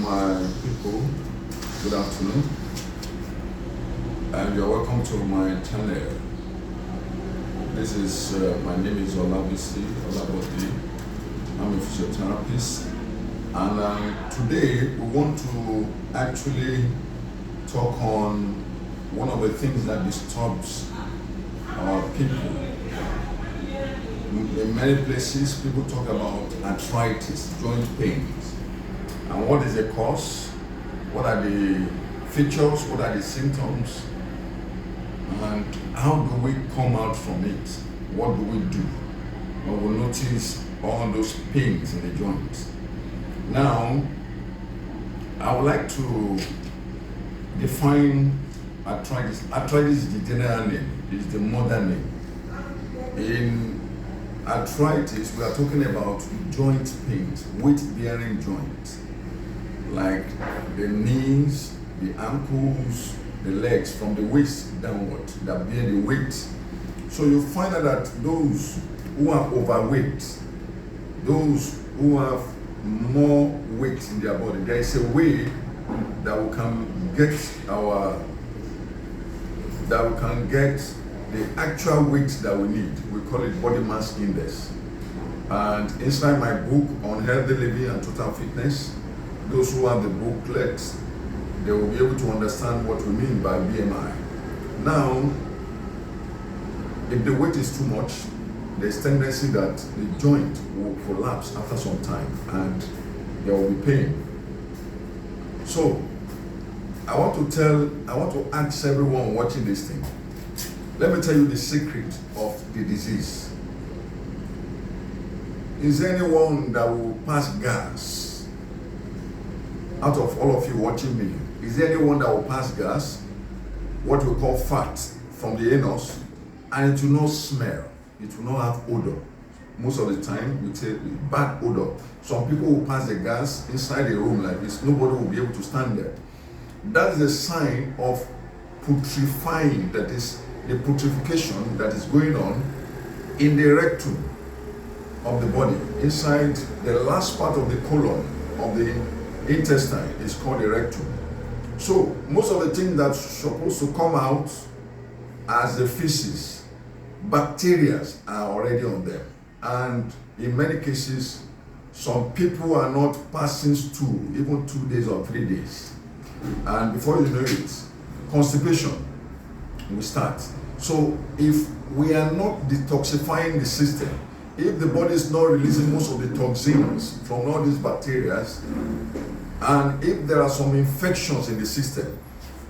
my people, good afternoon, and you're welcome to my channel. This is, my name is Olabisi Olabode. I'm a physiotherapist, and today we want to actually talk on one of the things that disturbs our people. In many places, people talk about arthritis, joint pains, and what is the cause, what are the features, what are the symptoms, and how do we come out from it? What do we do when we notice all those pains in the joints? Now, I would like to define arthritis. Arthritis is the general name, is the modern name. In arthritis, we are talking about joint pains, weight-bearing joints, like the knees, the ankles, the legs, from the waist downward, that bear the weight. So you find out that those who are overweight, those who have more weight in their body, there is a way that we can get the actual weight that we need. We call it body mass index. And inside my book on healthy living and total fitness, those who have the booklet, they will be able to understand what we mean by BMI. Now, if the weight is too much, there's tendency that the joint will collapse after some time and there will be pain. So, I want to ask everyone watching this thing, let me tell you the secret of the disease. Is there anyone that will pass gas? Out of all of you watching me, is there anyone that will pass gas, what we call fat, from the anus, and it will not smell, it will not have odor? Most of the time, we say bad odor. Some people will pass the gas inside a room like this, nobody will be able to stand there. That's a sign of putrefying, that is the putrefaction that is going on in the rectum of the body. Inside the last part of the colon of the intestine is called the rectum. So most of the things that's supposed to come out as the feces, bacteria are already on them. And in many cases, some people are not passing stool, even 2 days or 3 days. And before you know it, constipation will start. So if we are not detoxifying the system, if the body is not releasing most of the toxins from all these bacteria, and if there are some infections in the system,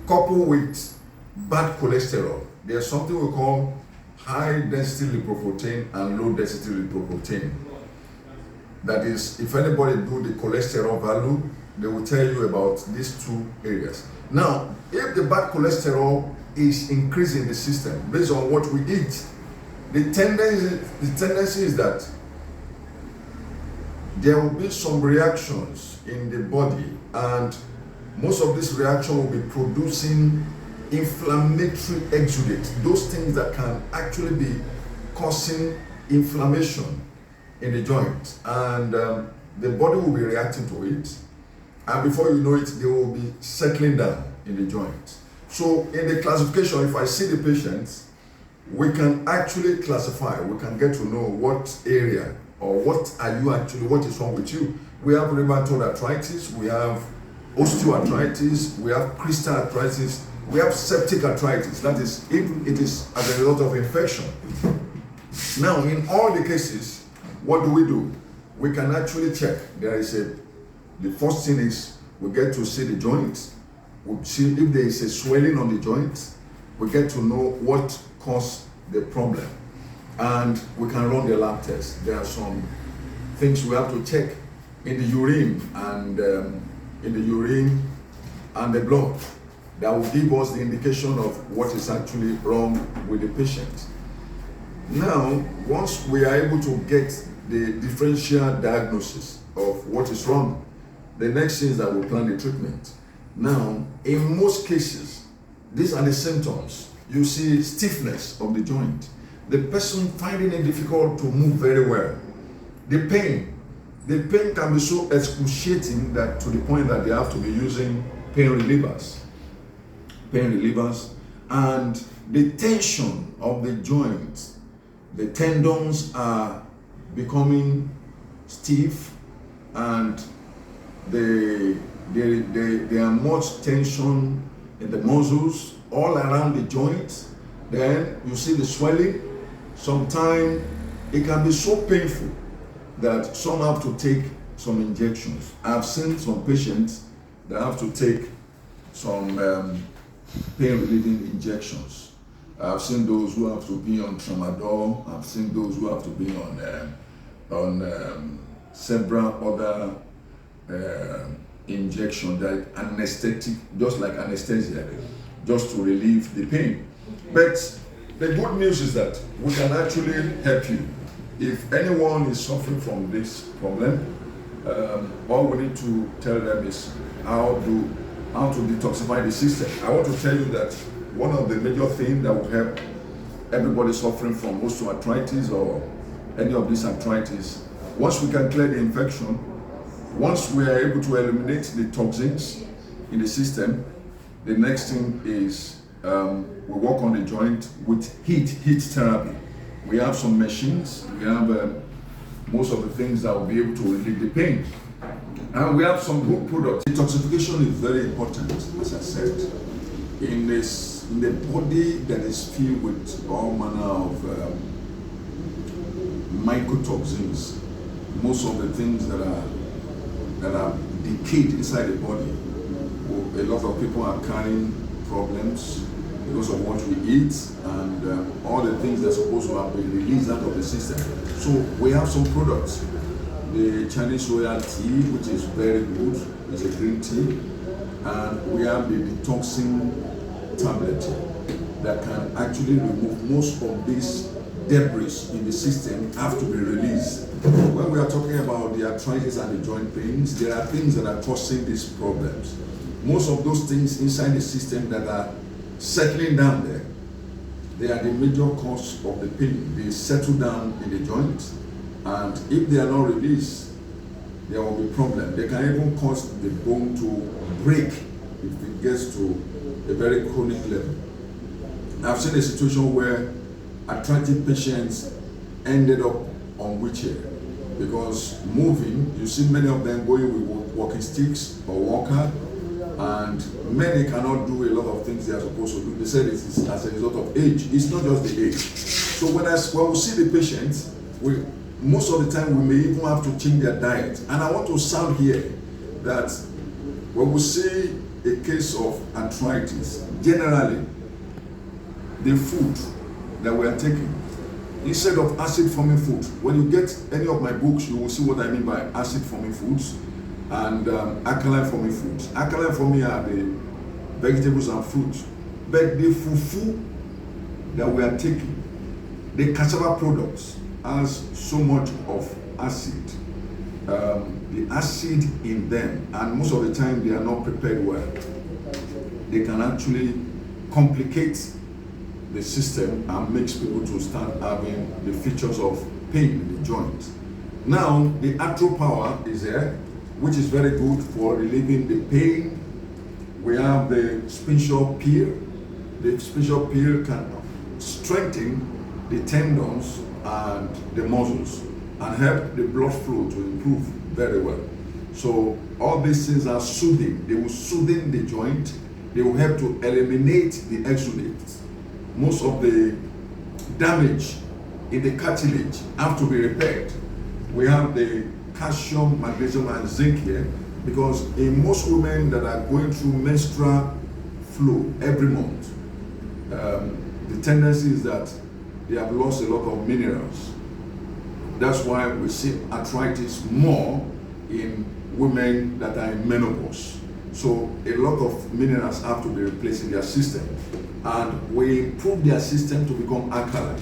coupled with bad cholesterol, there's something we call high density lipoprotein and low density lipoprotein. That is, if anybody do the cholesterol value, they will tell you about these two areas. Now, if the bad cholesterol is increasing the system based on what we eat, the tendency is that there will be some reactions in the body, and most of this reaction will be producing inflammatory exudate, those things that can actually be causing inflammation in the joint, and the body will be reacting to it, and before you know it, they will be settling down in the joint. So in the classification, if I see the patient, we can actually classify, we can get to know what area or what is wrong with you. We have rheumatoid arthritis, we have osteoarthritis, we have crystal arthritis, we have septic arthritis, that is, if it is as a result of infection. Now, in all the cases, what do? We can actually check. The first thing is, we get to see the joint, we see if there is a swelling on the joint, we get to know what caused the problem, and we can run the lab test. There are some things we have to check in the urine and the blood that will give us the indication of what is actually wrong with the patient. Now, once we are able to get the differential diagnosis of what is wrong, the next thing is that we plan the treatment. Now, in most cases, these are the symptoms. You see stiffness of the joint, the person finding it difficult to move very well, the pain, the pain can be so excruciating that to the point that they have to be using pain relievers. And the tension of the joints, the tendons are becoming stiff, and there are much tension in the muscles all around the joints. Then you see the swelling. Sometimes it can be so painful that some have to take some injections. I've seen some patients that have to take some pain relieving injections. I've seen those who have to be on tramadol. I've seen those who have to be on several other injections, like anesthetic, just like anesthesia, just to relieve the pain. But the good news is that we can actually help you. If anyone is suffering from this problem, all we need to tell them is how to detoxify the system. I want to tell you that one of the major things that will help everybody suffering from osteoarthritis or any of these arthritis, once we can clear the infection, once we are able to eliminate the toxins in the system, the next thing is we work on the joint with heat therapy. We have some machines, we have most of the things that will be able to relieve the pain. And we have some good products. Detoxification is very important, as I said. In the body that is filled with all manner of mycotoxins, most of the things that are decayed inside the body. A lot of people are carrying problems because of what we eat and all the things that are supposed to have been released out of the system. So we have some products. The Chinese royal tea, which is very good, it's a green tea, and we have the detoxing tablet that can actually remove most of these debris in the system have to be released. When we are talking about the arthritis and the joint pains, there are things that are causing these problems. Most of those things inside the system that are settling down there, they are the major cause of the pain. They settle down in the joint, and if they are not released, there will be problem. They can even cause the bone to break if it gets to a very chronic level. I've seen a situation where arthritic patients ended up on wheelchair because moving, you see many of them going with walking sticks or walker, and many cannot do a lot of things they are supposed to do. They said it is as a result of age. It's not just the age. So when we see the patients, most of the time we may even have to change their diet. And I want to sound here that when we see a case of arthritis, generally the food that we are taking, instead of acid forming food, when you get any of my books, you will see what I mean by acid forming foods and alkaline forming foods. Alkaline forming are the vegetables and fruits, but the fufu that we are taking, the cassava products, has so much of acid, the acid in them, and most of the time they are not prepared well. They can actually complicate the system and makes people to start having the features of pain in the joint. Now, the Arthro Power is there, which is very good for relieving the pain. We have the Spinal Peel. The Spinal Peel can strengthen the tendons and the muscles and help the blood flow to improve very well. So all these things are soothing. They will soothe the joint. They will help to eliminate the exudates. Most of the damage in the cartilage have to be repaired. We have the calcium, magnesium, and zinc here because in most women that are going through menstrual flow every month, the tendency is that they have lost a lot of minerals. That's why we see arthritis more in women that are in menopause. So a lot of minerals have to be replaced in their system, and we improve their system to become alkaline.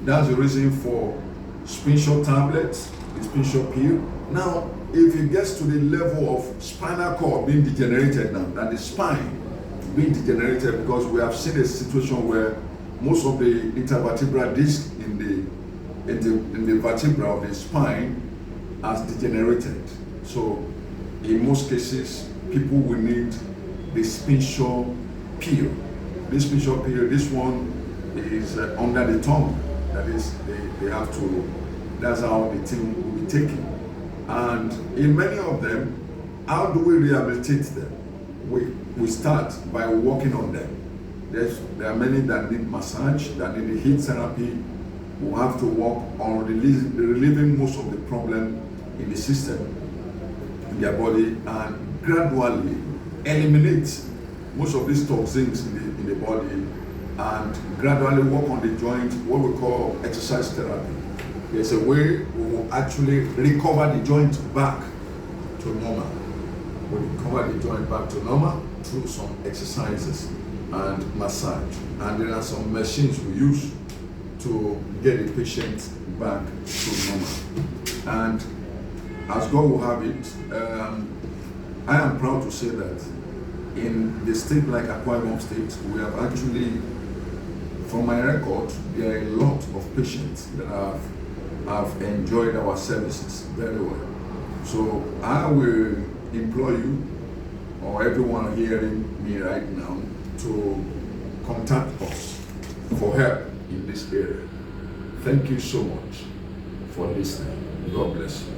That's the reason for Spinal tablets, the Spinal Peel. Now, if it gets to the level of spinal cord being degenerated now, and the spine being degenerated, because we have seen a situation where most of the intervertebral disc in the vertebra of the spine has degenerated. So in most cases, people will need the spinal pill. This spinal pill, this one is under the tongue. That is, they have to, that's how the thing will be taken. And in many of them, how do we rehabilitate them? We start by working on them. There are many that need massage, that need heat therapy. We have to work on relieving most of the problem in the system, in their body, and gradually eliminate most of these toxins in the body, and gradually work on the joint, what we call exercise therapy. There's a way we will actually recover the joint back to normal. We recover the joint back to normal through some exercises and massage. And there are some machines we use to get the patient back to normal. And as God will have it, I am proud to say that in the state like Akwa Ibom State, we have actually, from my record, there are a lot of patients that have enjoyed our services very well. So I will implore you, or everyone hearing me right now, to contact us for help in this area. Thank you so much for listening. God bless you.